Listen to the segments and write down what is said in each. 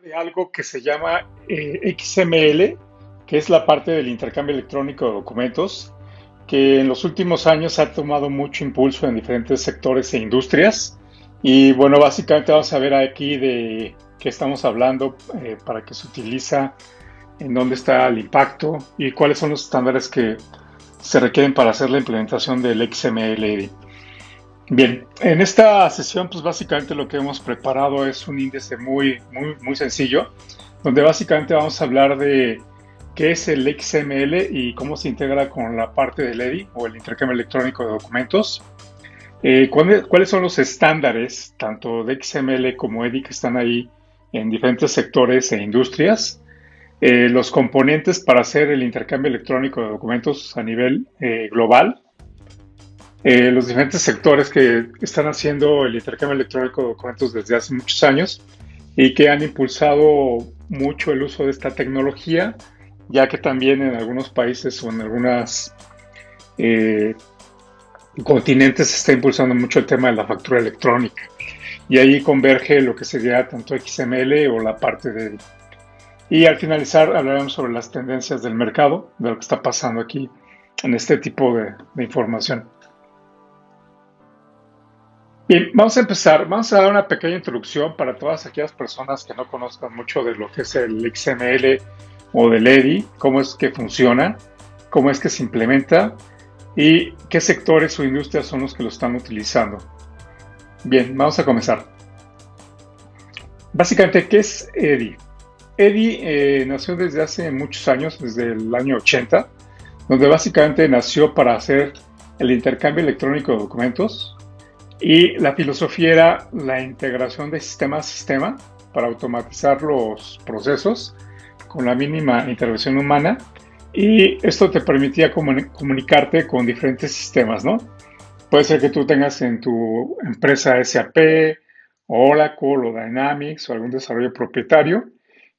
de algo que se llama XML, que es la parte del intercambio electrónico de documentos, que en los últimos años ha tomado mucho impulso en diferentes sectores e industrias. Y bueno, básicamente vamos a ver aquí de qué estamos hablando, para qué se utiliza, en dónde está el impacto y cuáles son los estándares que se requieren para hacer la implementación del XML. Bien, en esta sesión, pues básicamente lo que hemos preparado es un índice muy sencillo, donde básicamente vamos a hablar de qué es el XML y cómo se integra con la parte del EDI o el intercambio electrónico de documentos. ¿Cuáles son los estándares, tanto de XML como EDI, que están ahí en diferentes sectores e industrias? Los componentes para hacer el intercambio electrónico de documentos a nivel global, los diferentes sectores que están haciendo el intercambio electrónico de documentos desde hace muchos años y que han impulsado mucho el uso de esta tecnología, ya que también en algunos países o en algunos continentes se está impulsando mucho el tema de la factura electrónica. Y ahí converge lo que sería tanto XML o la parte de... Y al finalizar hablaremos sobre las tendencias del mercado, de lo que está pasando aquí en este tipo de información. Bien, vamos a empezar. Vamos a dar una pequeña introducción para todas aquellas personas que no conozcan mucho de lo que es el XML o del EDI, cómo es que funciona, cómo es que se implementa y qué sectores o industrias son los que lo están utilizando. Bien, vamos a comenzar. Básicamente, ¿qué es EDI? EDI nació desde hace muchos años, desde el año 80, donde básicamente nació para hacer el intercambio electrónico de documentos. Y la filosofía era la integración de sistema a sistema para automatizar los procesos con la mínima intervención humana. Y esto te permitía comunicarte con diferentes sistemas, ¿no? Puede ser que tú tengas en tu empresa SAP, o Oracle o Dynamics o algún desarrollo propietario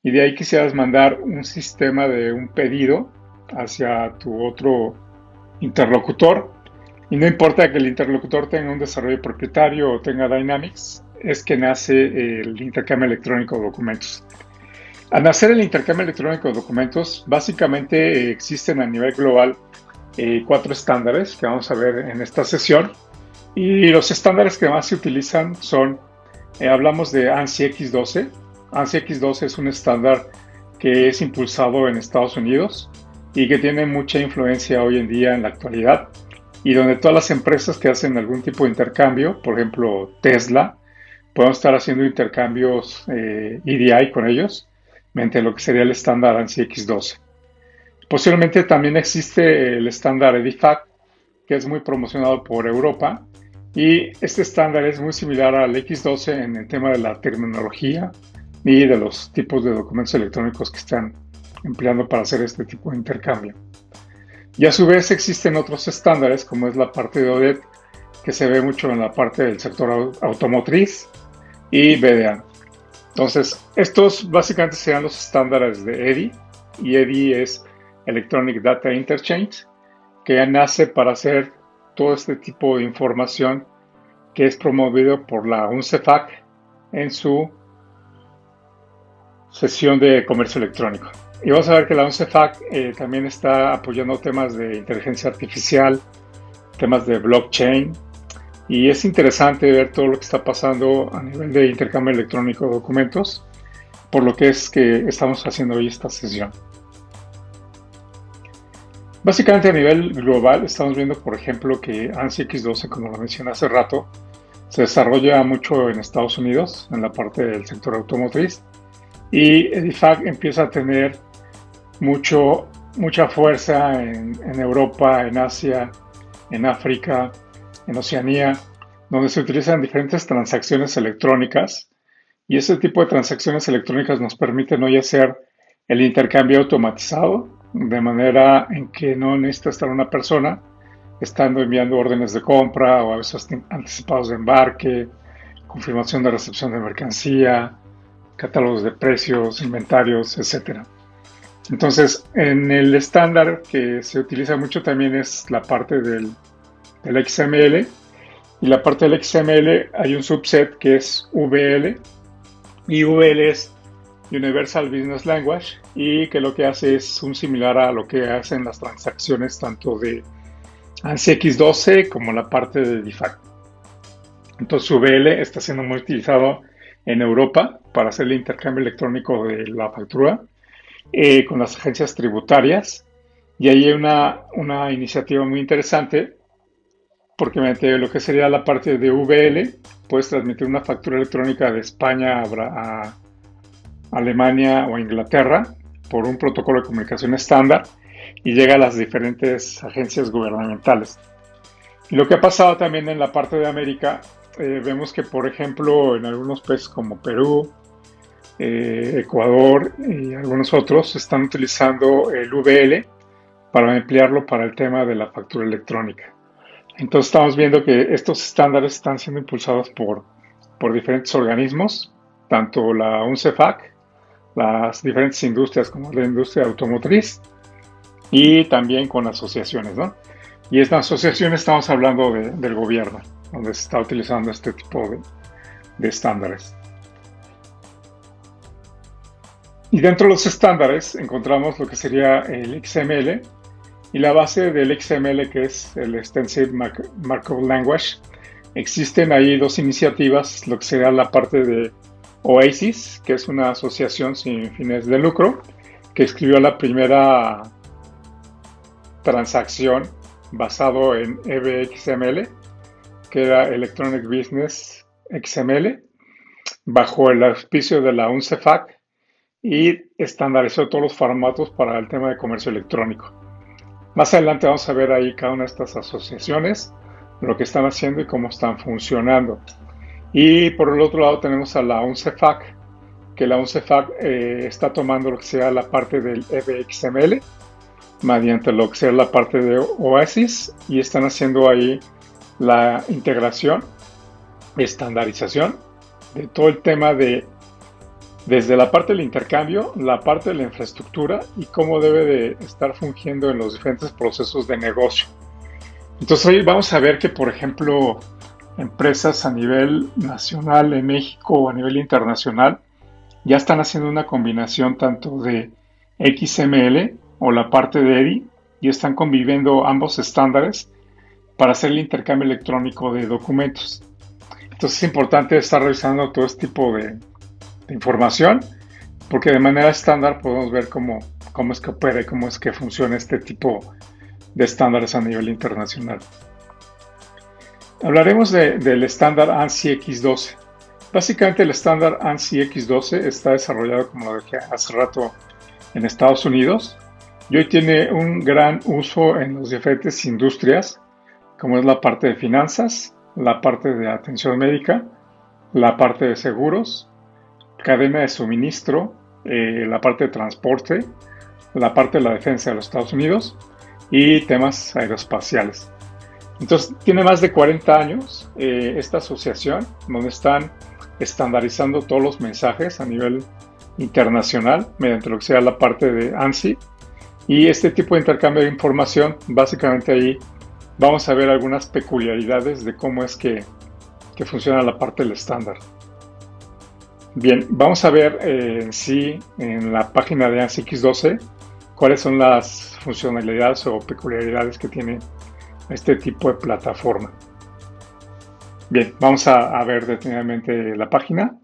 y de ahí quisieras mandar un sistema de un pedido hacia tu otro interlocutor. Y no importa que el interlocutor tenga un desarrollo propietario o tenga Dynamics, es que nace el intercambio electrónico de documentos. Al nacer el intercambio electrónico de documentos, básicamente existen a nivel global 4 estándares que vamos a ver en esta sesión. Y los estándares que más se utilizan son, hablamos de ANSI X12. ANSI X12 es un estándar que es impulsado en Estados Unidos y que tiene mucha influencia hoy en día en la actualidad, y donde todas las empresas que hacen algún tipo de intercambio, por ejemplo Tesla, pueden estar haciendo intercambios EDI con ellos mediante lo que sería el estándar ANSI X12. Posiblemente también existe el estándar EDIFACT, que es muy promocionado por Europa, y este estándar es muy similar al X12 en el tema de la terminología y de los tipos de documentos electrónicos que están empleando para hacer este tipo de intercambio. Y a su vez existen otros estándares, como es la parte de ODET, que se ve mucho en la parte del sector automotriz, y BDA. Entonces, estos básicamente serían los estándares de EDI, y EDI es Electronic Data Interchange, que nace para hacer todo este tipo de información que es promovido por la UNCEFAC en su sesión de comercio electrónico. Y vamos a ver que la UNCEFAC también está apoyando temas de inteligencia artificial, temas de blockchain, y es interesante ver todo lo que está pasando a nivel de intercambio electrónico de documentos, por lo que es que estamos haciendo hoy esta sesión. Básicamente a nivel global estamos viendo, por ejemplo, que ANSI X12, como lo mencioné hace rato, se desarrolla mucho en Estados Unidos, en la parte del sector automotriz, y EDIFACT empieza a tener mucha fuerza en Europa, en Asia, en África, en Oceanía, donde se utilizan diferentes transacciones electrónicas, y ese tipo de transacciones electrónicas nos permiten hoy hacer el intercambio automatizado, de manera en que no necesita estar una persona estando enviando órdenes de compra o avisos anticipados de embarque, confirmación de recepción de mercancía, catálogos de precios, inventarios, etc. Entonces, en el estándar que se utiliza mucho también es la parte del XML, y la parte del XML hay un subset que es VL, y VL es Universal Business Language, y que lo que hace es un similar a lo que hacen las transacciones tanto de ANSI X12 como la parte de DeFi. Entonces VL está siendo muy utilizado en Europa para hacer el intercambio electrónico de la factura con las agencias tributarias. Y ahí hay una iniciativa muy interesante porque mediante lo que sería la parte de VL puedes transmitir una factura electrónica de España a Alemania o Inglaterra por un protocolo de comunicación estándar y llega a las diferentes agencias gubernamentales. Y lo que ha pasado también en la parte de América, vemos que, por ejemplo, en algunos países como Perú, Ecuador y algunos otros están utilizando el VL para emplearlo para el tema de la factura electrónica. Entonces estamos viendo que estos estándares están siendo impulsados por diferentes organismos, tanto la UNCEFAC, las diferentes industrias como la industria automotriz y también con asociaciones, ¿no? Y estas asociaciones estamos hablando del gobierno, donde se está utilizando este tipo de estándares. Y dentro de los estándares encontramos lo que sería el XML y la base del XML, que es el Extensive Markup Language. Existen ahí dos iniciativas, lo que sería la parte de Oasis, que es una asociación sin fines de lucro, que escribió la primera transacción basado en EBXML, que era Electronic Business XML, bajo el auspicio de la UNCEFAC, y estandarizó todos los formatos para el tema de comercio electrónico. Más adelante vamos a ver ahí cada una de estas asociaciones, lo que están haciendo y cómo están funcionando. Y por el otro lado tenemos a la UNCEFAC, que la UNCEFAC está tomando lo que sea la parte del EBXML, mediante lo que sea la parte de Oasis, y están haciendo ahí la integración, estandarización de todo el tema desde la parte del intercambio, la parte de la infraestructura y cómo debe de estar fungiendo en los diferentes procesos de negocio. Entonces hoy vamos a ver que, por ejemplo, empresas a nivel nacional en México o a nivel internacional ya están haciendo una combinación tanto de XML o la parte de EDI y están conviviendo ambos estándares para hacer el intercambio electrónico de documentos. Entonces es importante estar revisando todo este tipo de información, porque de manera estándar podemos ver cómo es que opera y cómo es que funciona este tipo de estándares a nivel internacional. Hablaremos del estándar ANSI X12. Básicamente el estándar ANSI X12 está desarrollado, como lo dije hace rato, en Estados Unidos y hoy tiene un gran uso en las diferentes industrias, como es la parte de finanzas, la parte de atención médica, la parte de seguros, cadena de suministro, la parte de transporte, la parte de la defensa de los Estados Unidos y temas aeroespaciales. Entonces tiene más de 40 años esta asociación, donde están estandarizando todos los mensajes a nivel internacional mediante lo que sea la parte de ANSI, y este tipo de intercambio de información, básicamente ahí vamos a ver algunas peculiaridades de cómo es que funciona la parte del estándar. Bien, vamos a ver en la página de ANSI X12 cuáles son las funcionalidades o peculiaridades que tiene este tipo de plataforma. Bien, vamos a ver detenidamente la página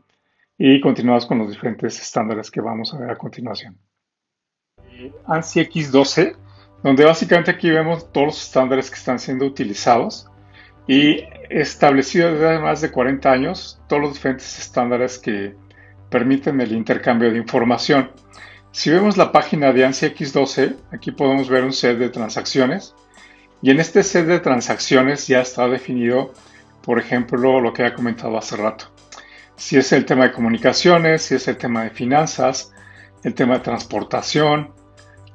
y continuamos con los diferentes estándares que vamos a ver a continuación. ANSI X12, donde básicamente aquí vemos todos los estándares que están siendo utilizados y establecido desde hace más de 40 años todos los diferentes estándares que permiten el intercambio de información. Si vemos la página de ANSI X12, aquí podemos ver un set de transacciones y en este set de transacciones ya está definido, por ejemplo, lo que he comentado hace rato. Si es el tema de comunicaciones, si es el tema de finanzas, el tema de transportación,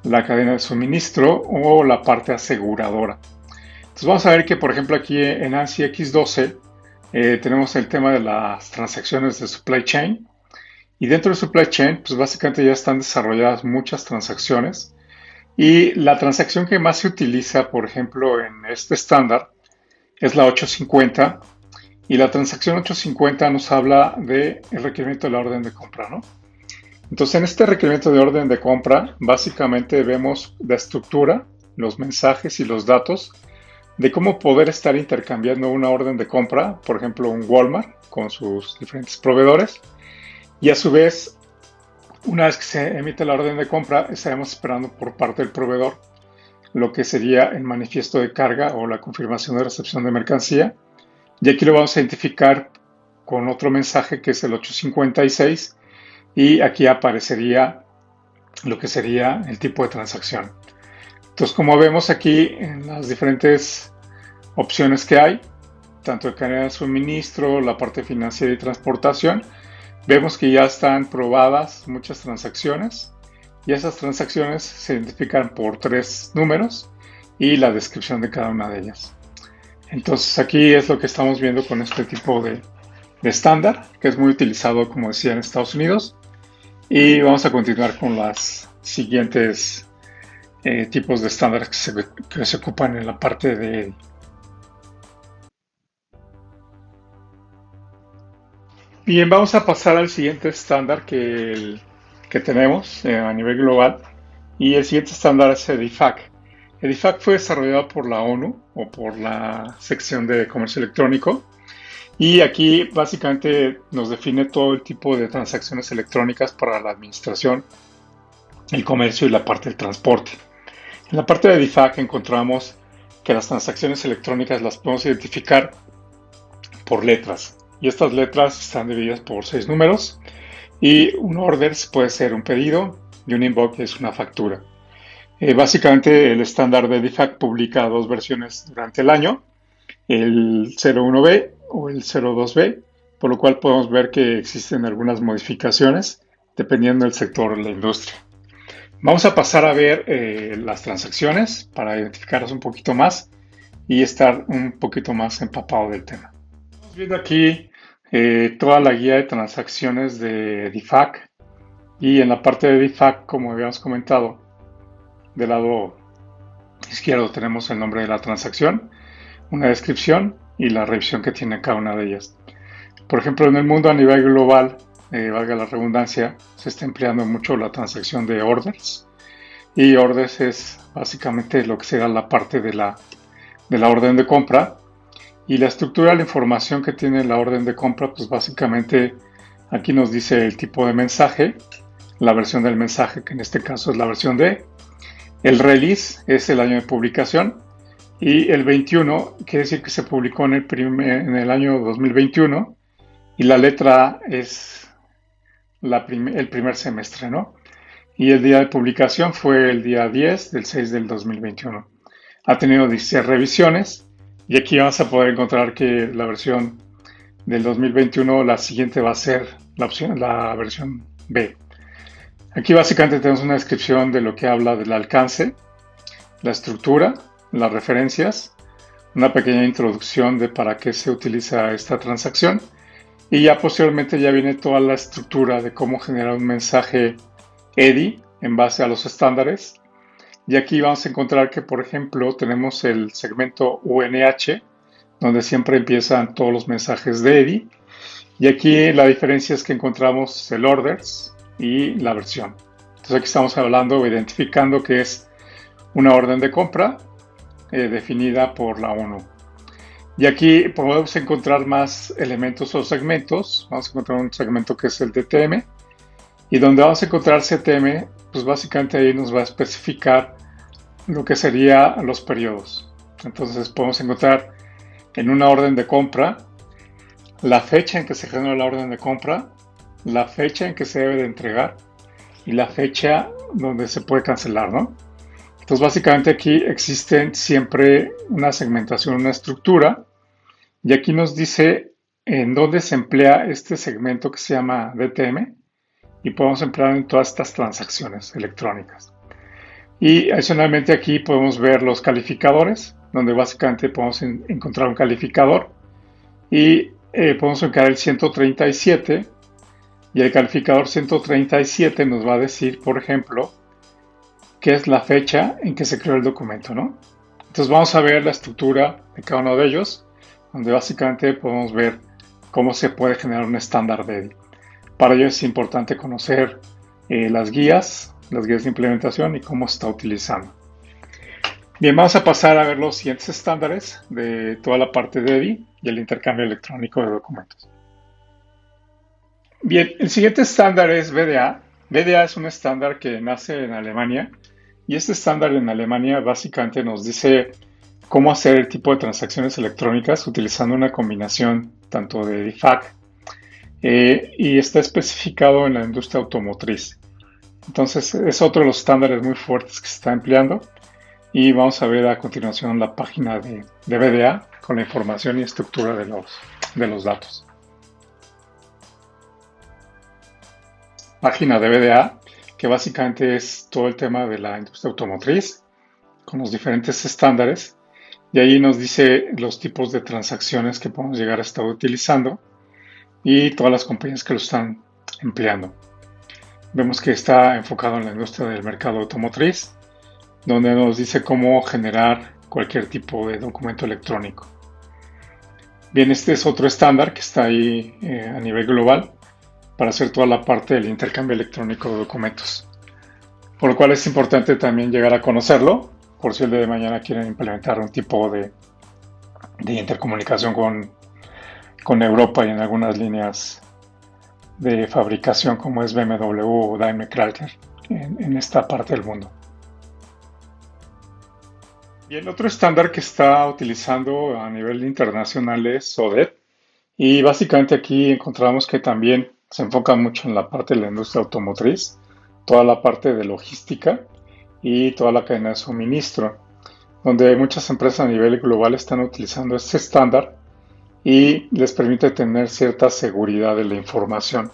la cadena de suministro o la parte aseguradora. Entonces vamos a ver que, por ejemplo, aquí en ANSI X12 tenemos el tema de las transacciones de supply chain. Y dentro de supply chain, pues básicamente ya están desarrolladas muchas transacciones. Y la transacción que más se utiliza, por ejemplo, en este estándar es la 850. Y la transacción 850 nos habla del requerimiento de la orden de compra, ¿no? Entonces, en este requerimiento de orden de compra, básicamente vemos la estructura, los mensajes y los datos de cómo poder estar intercambiando una orden de compra, por ejemplo, un Walmart con sus diferentes proveedores, y a su vez, una vez que se emite la orden de compra, estaremos esperando por parte del proveedor lo que sería el manifiesto de carga o la confirmación de recepción de mercancía, y aquí lo vamos a identificar con otro mensaje que es el 856, y aquí aparecería lo que sería el tipo de transacción. Entonces, como vemos aquí en las diferentes opciones que hay, tanto de cadena de suministro, la parte financiera y transportación, vemos que ya están probadas muchas transacciones y esas transacciones se identifican por 3 números y la descripción de cada una de ellas. Entonces aquí es lo que estamos viendo con este tipo de estándar, que es muy utilizado, como decía, en Estados Unidos. Y vamos a continuar con las siguientes tipos de estándares que se ocupan en la parte de... Bien, vamos a pasar al siguiente estándar que tenemos a nivel global. Y el siguiente estándar es EDIFAC. EDIFAC fue desarrollado por la ONU o por la sección de comercio electrónico. Y aquí básicamente nos define todo el tipo de transacciones electrónicas para la administración, el comercio y la parte del transporte. En la parte de EDIFAC encontramos que las transacciones electrónicas las podemos identificar por letras. Y estas letras están divididas por 6 números. Y un order puede ser un pedido y un invoice es una factura. Básicamente el estándar de EDIFAC publica 2 versiones durante el año, el 01B o el 02B, por lo cual podemos ver que existen algunas modificaciones dependiendo del sector de la industria. Vamos a pasar a ver las transacciones para identificarlas un poquito más y estar un poquito más empapado del tema. Estamos viendo aquí toda la guía de transacciones de EDIFAC y en la parte de EDIFAC, como habíamos comentado, del lado izquierdo tenemos el nombre de la transacción, una descripción y la revisión que tiene cada una de ellas. Por ejemplo, en el mundo a nivel global, valga la redundancia, se está empleando mucho la transacción de orders. Y orders es básicamente lo que será la parte de la orden de compra. Y la estructura de la información que tiene la orden de compra, pues básicamente aquí nos dice el tipo de mensaje, la versión del mensaje, que en este caso es la versión D. El release es el año de publicación. Y el 21 quiere decir que se publicó en el año 2021 y la letra A es el primer semestre, ¿no? Y el día de publicación fue el día 10 del 6 del 2021. Ha tenido 16 revisiones y aquí vamos a poder encontrar que la versión del 2021, la siguiente va a ser la versión B. Aquí básicamente tenemos una descripción de lo que habla del alcance, la estructura, las referencias, una pequeña introducción de para qué se utiliza esta transacción y ya posteriormente ya viene toda la estructura de cómo generar un mensaje EDI en base a los estándares. Y aquí vamos a encontrar que, por ejemplo, tenemos el segmento UNH, donde siempre empiezan todos los mensajes de EDI. Y aquí la diferencia es que encontramos el orders y la versión. Entonces aquí estamos hablando o identificando que es una orden de compra definida por la ONU. Y aquí podemos encontrar más elementos o segmentos. Vamos a encontrar un segmento que es el DTM. Y donde vamos a encontrar CTM, pues básicamente ahí nos va a especificar lo que serían los periodos. Entonces podemos encontrar en una orden de compra la fecha en que se generó la orden de compra, la fecha en que se debe de entregar y la fecha donde se puede cancelar, ¿no? Entonces básicamente aquí existen siempre una segmentación, una estructura, y aquí nos dice en dónde se emplea este segmento que se llama DTM y podemos emplear en todas estas transacciones electrónicas. Y adicionalmente aquí podemos ver los calificadores, donde básicamente podemos encontrar un calificador y podemos encontrar el 137 y el calificador 137 nos va a decir, por ejemplo, qué es la fecha en que se creó el documento, ¿no? Entonces vamos a ver la estructura de cada uno de ellos, donde básicamente podemos ver cómo se puede generar un estándar de EDI. Para ello es importante conocer las guías de implementación y cómo se está utilizando. Bien, vamos a pasar a ver los siguientes estándares de toda la parte de EDI y el intercambio electrónico de documentos. Bien, el siguiente estándar es VDA. VDA es un estándar que nace en Alemania y este estándar en Alemania básicamente nos dice cómo hacer el tipo de transacciones electrónicas utilizando una combinación tanto de DIFAC y está especificado en la industria automotriz. Entonces es otro de los estándares muy fuertes que se está empleando y vamos a ver a continuación la página de VDA con la información y estructura de los datos. Página de VDA, que básicamente es todo el tema de la industria automotriz con los diferentes estándares y ahí nos dice los tipos de transacciones que podemos llegar a estar utilizando y todas las compañías que lo están empleando. Vemos que está enfocado en la industria del mercado automotriz, donde nos dice cómo generar cualquier tipo de documento electrónico. Bien, este es otro estándar que está ahí a nivel global para hacer toda la parte del intercambio electrónico de documentos. Por lo cual es importante también llegar a conocerlo, por si el día de mañana quieren implementar un tipo de intercomunicación con Europa y en algunas líneas de fabricación como es BMW o Daimler Chrysler en esta parte del mundo. Y el otro estándar que está utilizando a nivel internacional es ODET. Y básicamente aquí encontramos que también se enfoca mucho en la parte de la industria automotriz, toda la parte de logística y toda la cadena de suministro, donde muchas empresas a nivel global están utilizando este estándar y les permite tener cierta seguridad de la información.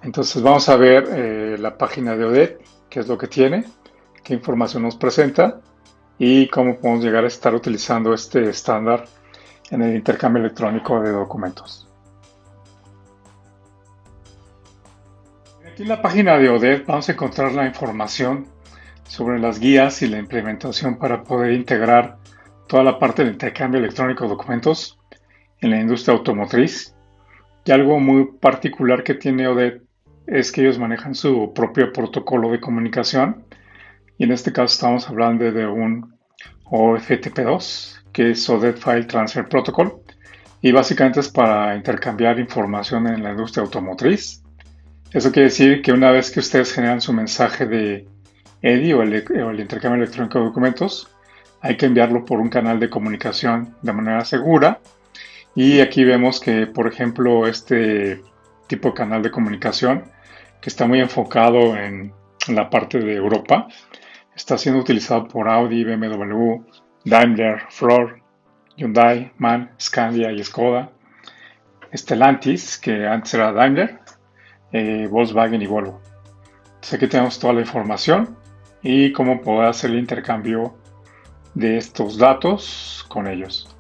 Entonces vamos a ver la página de ODET, qué es lo que tiene, qué información nos presenta y cómo podemos llegar a estar utilizando este estándar en el intercambio electrónico de documentos. Aquí en la página de ODET vamos a encontrar la información sobre las guías y la implementación para poder integrar toda la parte del intercambio electrónico de documentos en la industria automotriz. Y algo muy particular que tiene ODET es que ellos manejan su propio protocolo de comunicación y en este caso estamos hablando de un OFTP2, que es ODET File Transfer Protocol, y básicamente es para intercambiar información en la industria automotriz. Eso quiere decir que una vez que ustedes generan su mensaje de EDI o el intercambio electrónico de documentos, hay que enviarlo por un canal de comunicación de manera segura. Y aquí vemos que, por ejemplo, este tipo de canal de comunicación, que está muy enfocado en la parte de Europa, está siendo utilizado por Audi, BMW, Daimler, Ford, Hyundai, MAN, Scania y Skoda, Stellantis, que antes era Daimler, Volkswagen y Volvo. Entonces aquí tenemos toda la información y cómo poder hacer el intercambio de estos datos con ellos.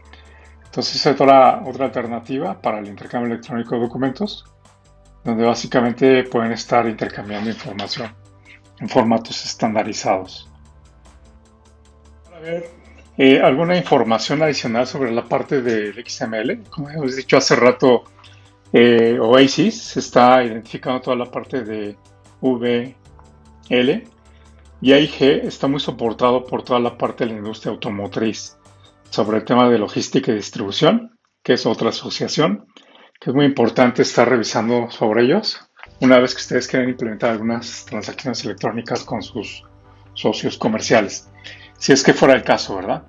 Entonces es otra alternativa para el intercambio electrónico de documentos, donde básicamente pueden estar intercambiando información en formatos estandarizados. Para ver alguna información adicional sobre la parte del XML, como hemos dicho hace rato, Oasis está identificando toda la parte de VL y AIG está muy soportado por toda la parte de la industria automotriz sobre el tema de logística y distribución, que es otra asociación, que es muy importante estar revisando sobre ellos una vez que ustedes quieren implementar algunas transacciones electrónicas con sus socios comerciales, si es que fuera el caso, ¿verdad?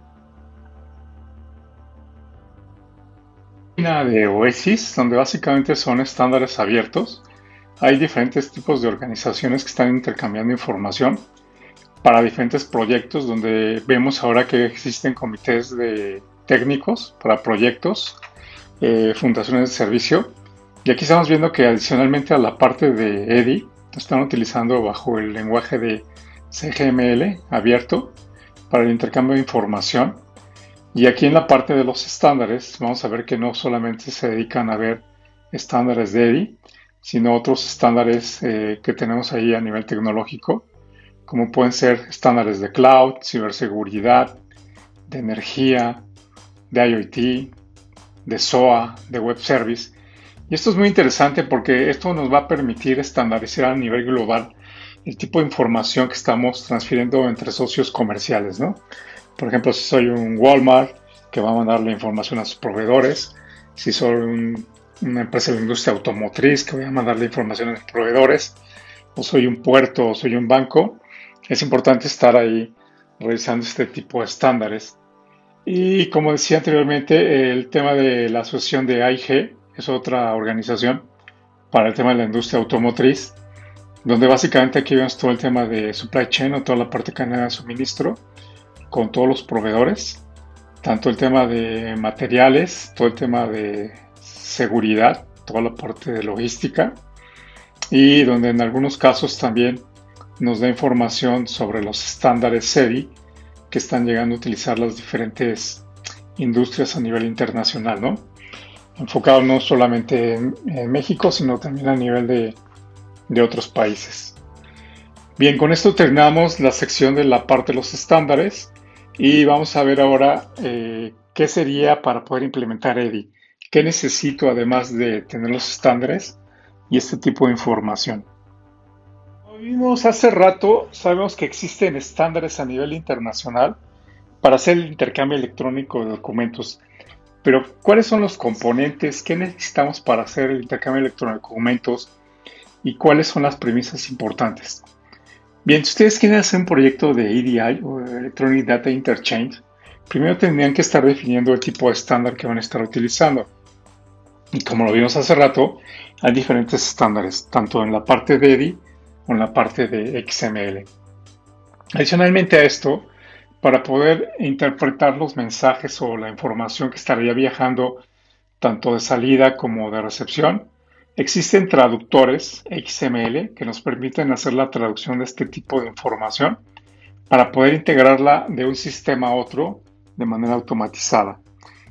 De Oasis, donde básicamente son estándares abiertos. Hay diferentes tipos de organizaciones que están intercambiando información para diferentes proyectos, donde vemos ahora que existen comités de técnicos para proyectos, fundaciones de servicio. Y aquí estamos viendo que adicionalmente a la parte de EDI, están utilizando bajo el lenguaje de CGML abierto para el intercambio de información. Y aquí en la parte de los estándares vamos a ver que no solamente se dedican a ver estándares de EDI, sino otros estándares que tenemos ahí a nivel tecnológico, como pueden ser estándares de cloud, ciberseguridad, de energía, de IoT, de SOA, de web service. Y esto es muy interesante porque esto nos va a permitir estandarizar a nivel global el tipo de información que estamos transfiriendo entre socios comerciales, ¿no? Por ejemplo, si soy un Walmart que va a mandar la información a sus proveedores, si soy una empresa de la industria automotriz que voy a mandar la información a los proveedores, o soy un puerto o soy un banco, es importante estar ahí revisando este tipo de estándares. Y como decía anteriormente, el tema de la asociación de AIG es otra organización para el tema de la industria automotriz, donde básicamente aquí vemos todo el tema de supply chain o toda la parte de cadena de suministro con todos los proveedores, tanto el tema de materiales, todo el tema de seguridad, toda la parte de logística y donde en algunos casos también nos da información sobre los estándares SEDI que están llegando a utilizar las diferentes industrias a nivel internacional, ¿no? Enfocado no solamente en México, sino también a nivel de otros países. Bien, con esto terminamos la sección de la parte de los estándares y vamos a ver ahora qué sería para poder implementar EDI. ¿Qué necesito además de tener los estándares y este tipo de información? Como vimos hace rato, sabemos que existen estándares a nivel internacional para hacer el intercambio electrónico de documentos. Pero, ¿cuáles son los componentes? ¿Qué necesitamos para hacer el intercambio electrónico de documentos? ¿Y cuáles son las premisas importantes? Bien, si ustedes quieren hacer un proyecto de EDI o Electronic Data Interchange, primero tendrían que estar definiendo el tipo de estándar que van a estar utilizando. Y como lo vimos hace rato, hay diferentes estándares, tanto en la parte de EDI o en la parte de XML. Adicionalmente a esto, para poder interpretar los mensajes o la información que estaría viajando tanto de salida como de recepción, existen traductores XML que nos permiten hacer la traducción de este tipo de información para poder integrarla de un sistema a otro de manera automatizada.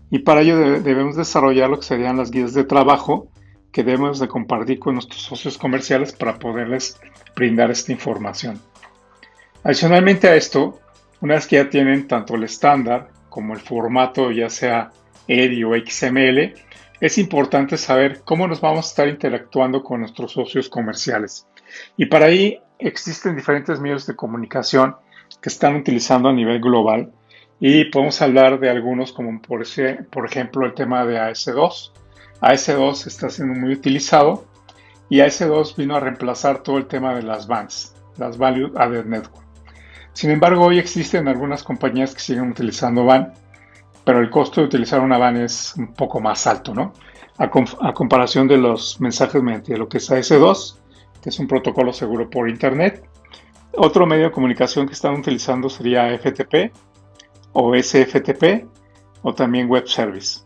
Y para ello debemos desarrollar lo que serían las guías de trabajo que debemos de compartir con nuestros socios comerciales para poderles brindar esta información. Adicionalmente a esto, una vez que ya tienen tanto el estándar como el formato, ya sea EDI o XML, es importante saber cómo nos vamos a estar interactuando con nuestros socios comerciales. Y para ahí existen diferentes medios de comunicación que están utilizando a nivel global y podemos hablar de algunos como por ejemplo el tema de AS2. AS2 está siendo muy utilizado y AS2 vino a reemplazar todo el tema de las VANs, las Value Added Network. Sin embargo, hoy existen algunas compañías que siguen utilizando VAN, pero el costo de utilizar una VAN es un poco más alto, ¿no? A comparación de los mensajes mediante lo que es AS2, que es un protocolo seguro por Internet. Otro medio de comunicación que están utilizando sería FTP o SFTP o también Web Service.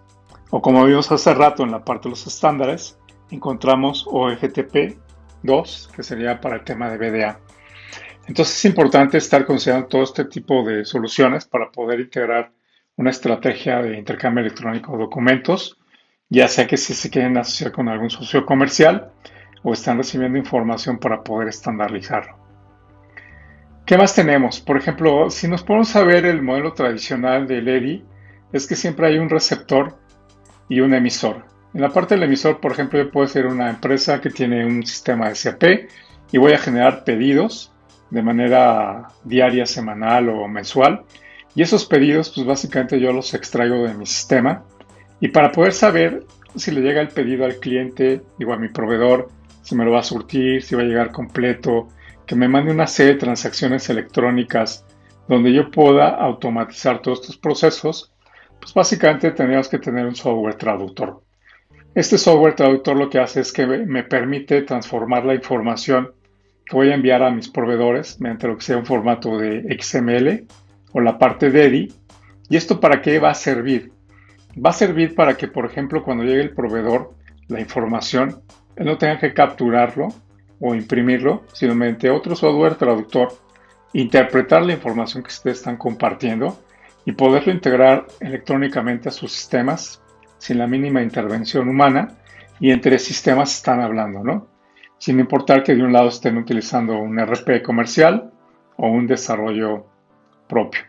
O como vimos hace rato en la parte de los estándares, encontramos OFTP 2, que sería para el tema de BDA. Entonces es importante estar considerando todo este tipo de soluciones para poder integrar una estrategia de intercambio electrónico de documentos, ya sea que si se quieren asociar con algún socio comercial o están recibiendo información para poder estandarizarlo. ¿Qué más tenemos? Por ejemplo, si nos ponemos a ver el modelo tradicional del EDI, es que siempre hay un receptor y un emisor. En la parte del emisor, por ejemplo, yo puedo ser una empresa que tiene un sistema de SAP y voy a generar pedidos de manera diaria, semanal o mensual. Y esos pedidos, pues básicamente yo los extraigo de mi sistema. Y para poder saber si le llega el pedido al cliente, digo a mi proveedor, si me lo va a surtir, si va a llegar completo, que me mande una serie de transacciones electrónicas donde yo pueda automatizar todos estos procesos, pues básicamente tendríamos que tener un software traductor. Este software traductor lo que hace es que me permite transformar la información que voy a enviar a mis proveedores mediante lo que sea un formato de XML o la parte de EDI. ¿Y esto para qué va a servir? Va a servir para que, por ejemplo, cuando llegue el proveedor, la información, él no tenga que capturarlo o imprimirlo, sino mediante otro software traductor, interpretar la información que ustedes están compartiendo y poderlo integrar electrónicamente a sus sistemas sin la mínima intervención humana y entre sistemas están hablando, ¿no? Sin importar que de un lado estén utilizando un RP comercial o un desarrollo propio.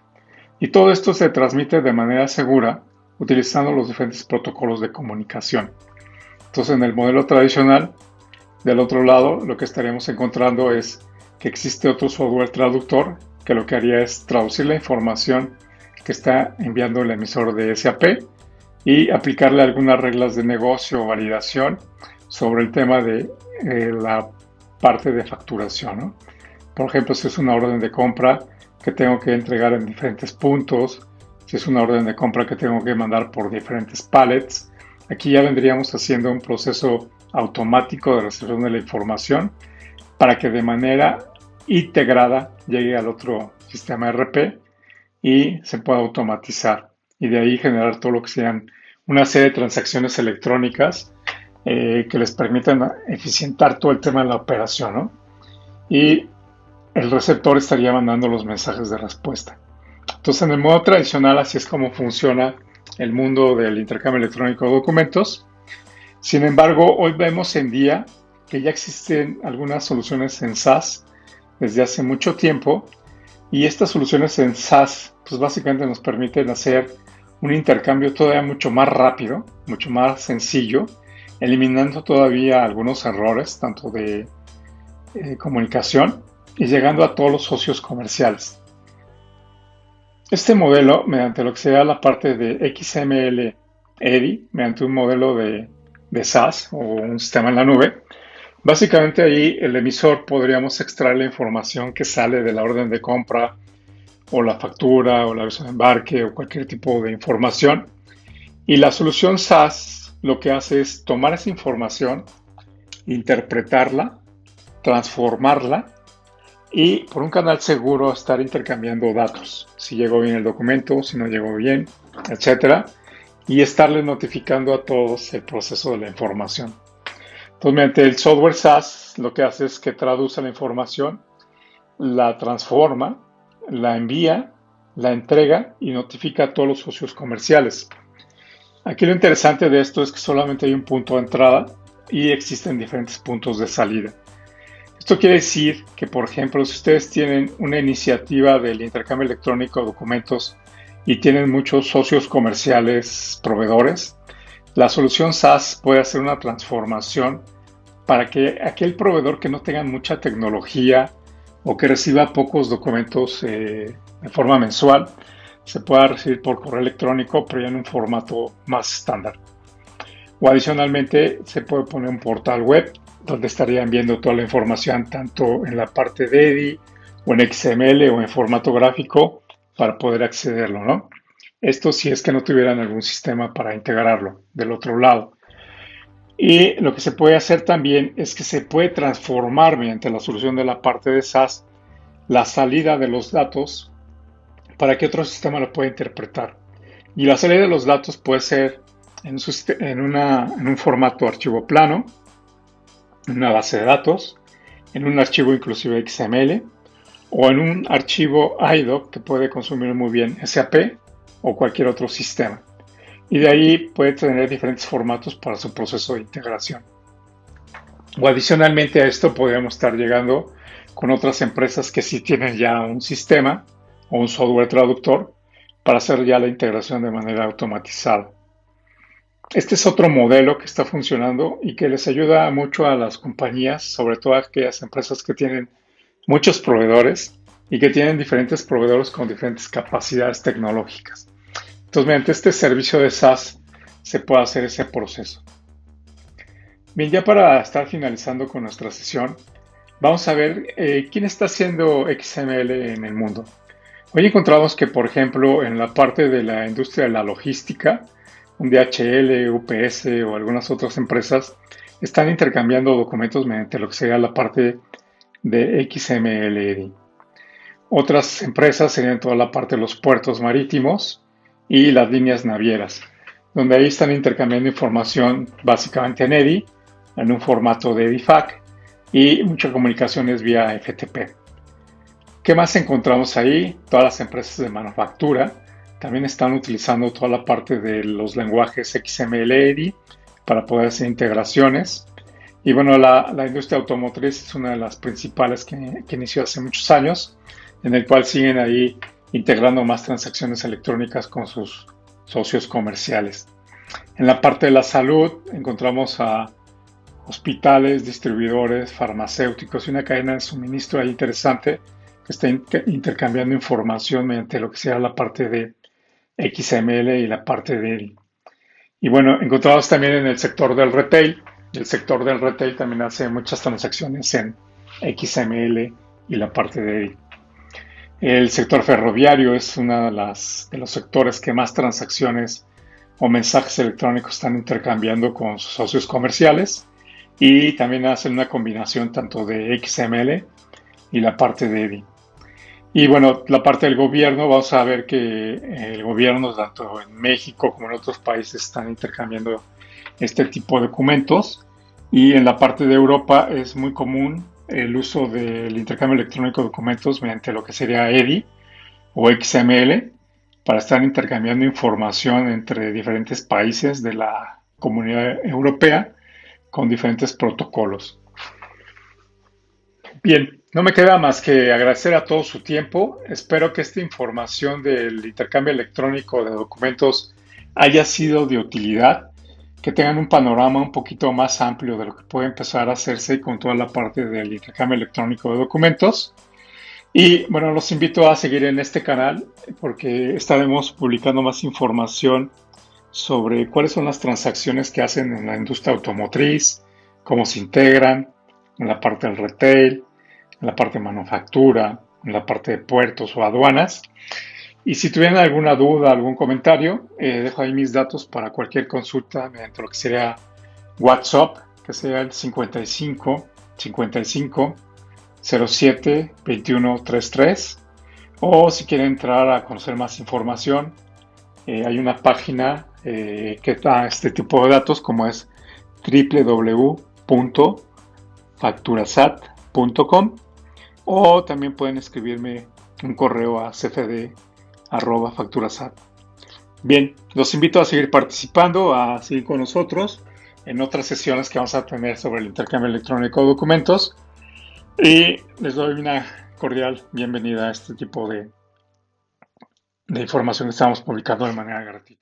Y todo esto se transmite de manera segura utilizando los diferentes protocolos de comunicación. Entonces, en el modelo tradicional, del otro lado, lo que estaríamos encontrando es que existe otro software traductor que lo que haría es traducir la información que está enviando el emisor de SAP y aplicarle algunas reglas de negocio o validación sobre el tema de la parte de facturación, ¿no? Por ejemplo, si es una orden de compra que tengo que entregar en diferentes puntos, si es una orden de compra que tengo que mandar por diferentes pallets, aquí ya vendríamos haciendo un proceso automático de recepción de la información para que de manera integrada llegue al otro sistema RP y se pueda automatizar y de ahí generar todo lo que sean una serie de transacciones electrónicas que les permitan eficientar todo el tema de la operación, ¿no? Y el receptor estaría mandando los mensajes de respuesta. Entonces, en el modo tradicional, así es como funciona el mundo del intercambio electrónico de documentos. Sin embargo, hoy vemos en día que ya existen algunas soluciones en SaaS desde hace mucho tiempo y estas soluciones en SaaS pues básicamente nos permiten hacer un intercambio todavía mucho más rápido, mucho más sencillo, eliminando todavía algunos errores, tanto de comunicación y llegando a todos los socios comerciales. Este modelo, mediante lo que sea la parte de XML EDI, mediante un modelo de SaaS o un sistema en la nube, básicamente ahí el emisor podríamos extraer la información que sale de la orden de compra o la factura o la aviso de embarque o cualquier tipo de información. Y la solución SaaS lo que hace es tomar esa información, interpretarla, transformarla y por un canal seguro estar intercambiando datos. Si llegó bien el documento, si no llegó bien, etcétera. Y estarle notificando a todos el proceso de la información. Entonces, mediante el software SaaS, lo que hace es que traduce la información, la transforma, la envía, la entrega y notifica a todos los socios comerciales. Aquí lo interesante de esto es que solamente hay un punto de entrada y existen diferentes puntos de salida. Esto quiere decir que, por ejemplo, si ustedes tienen una iniciativa del intercambio electrónico de documentos y tienen muchos socios comerciales proveedores, la solución SaaS puede hacer una transformación para que aquel proveedor que no tenga mucha tecnología o que reciba pocos documentos de forma mensual, se pueda recibir por correo electrónico, pero ya en un formato más estándar. O adicionalmente se puede poner un portal web donde estarían viendo toda la información tanto en la parte de EDI o en XML o en formato gráfico para poder accederlo, ¿no? Esto si es que no tuvieran algún sistema para integrarlo del otro lado. Y lo que se puede hacer también es que se puede transformar mediante la solución de la parte de SaaS la salida de los datos para que otro sistema lo pueda interpretar. Y la salida de los datos puede ser en un formato archivo plano, en una base de datos, en un archivo inclusive XML o en un archivo IDOC que puede consumir muy bien SAP o cualquier otro sistema. Y de ahí puede tener diferentes formatos para su proceso de integración. O adicionalmente a esto podríamos estar llegando con otras empresas que sí tienen ya un sistema o un software traductor para hacer ya la integración de manera automatizada. Este es otro modelo que está funcionando y que les ayuda mucho a las compañías, sobre todo a aquellas empresas que tienen muchos proveedores y que tienen diferentes proveedores con diferentes capacidades tecnológicas. Entonces, mediante este servicio de SaaS se puede hacer ese proceso. Bien, ya para estar finalizando con nuestra sesión, vamos a ver quién está haciendo XML en el mundo. Hoy encontramos que, por ejemplo, en la parte de la industria de la logística, un DHL, UPS o algunas otras empresas están intercambiando documentos mediante lo que sería la parte de XML. Otras empresas serían toda la parte de los puertos marítimos y las líneas navieras, donde ahí están intercambiando información básicamente en EDI, en un formato de EDIFACT y mucha comunicación es vía FTP. ¿Qué más encontramos ahí? Todas las empresas de manufactura también están utilizando toda la parte de los lenguajes XML EDI para poder hacer integraciones. Y bueno, la industria automotriz es una de las principales que inició hace muchos años, en el cual siguen ahí integrando más transacciones electrónicas con sus socios comerciales. En la parte de la salud encontramos a hospitales, distribuidores, farmacéuticos y una cadena de suministro ahí interesante que está intercambiando información mediante lo que sea la parte de XML y la parte de EDI. Y bueno, encontramos también en el sector del retail. El sector del retail también hace muchas transacciones en XML y la parte de EDI. El sector ferroviario es uno de los sectores que más transacciones o mensajes electrónicos están intercambiando con sus socios comerciales y también hacen una combinación tanto de XML y la parte de EDI. Y bueno, la parte del gobierno, vamos a ver que el gobierno, tanto en México como en otros países, están intercambiando este tipo de documentos. Y en la parte de Europa es muy común el uso del intercambio electrónico de documentos mediante lo que sería EDI o XML para estar intercambiando información entre diferentes países de la comunidad europea con diferentes protocolos. Bien, no me queda más que agradecer a todos su tiempo. Espero que esta información del intercambio electrónico de documentos haya sido de utilidad, que tengan un panorama un poquito más amplio de lo que puede empezar a hacerse con toda la parte del intercambio electrónico de documentos. Y bueno, los invito a seguir en este canal porque estaremos publicando más información sobre cuáles son las transacciones que hacen en la industria automotriz, cómo se integran en la parte del retail, en la parte de manufactura, en la parte de puertos o aduanas. Y si tuvieran alguna duda, algún comentario, dejo ahí mis datos para cualquier consulta mediante lo que sería WhatsApp, que sea el 55 55 07 21 33. O si quieren entrar a conocer más información, hay una página que da este tipo de datos como es www.facturasat.com o también pueden escribirme un correo a cfd@facturasat. Bien, los invito a seguir participando, a seguir con nosotros en otras sesiones que vamos a tener sobre el intercambio electrónico de documentos y les doy una cordial bienvenida a este tipo de información que estamos publicando de manera gratuita.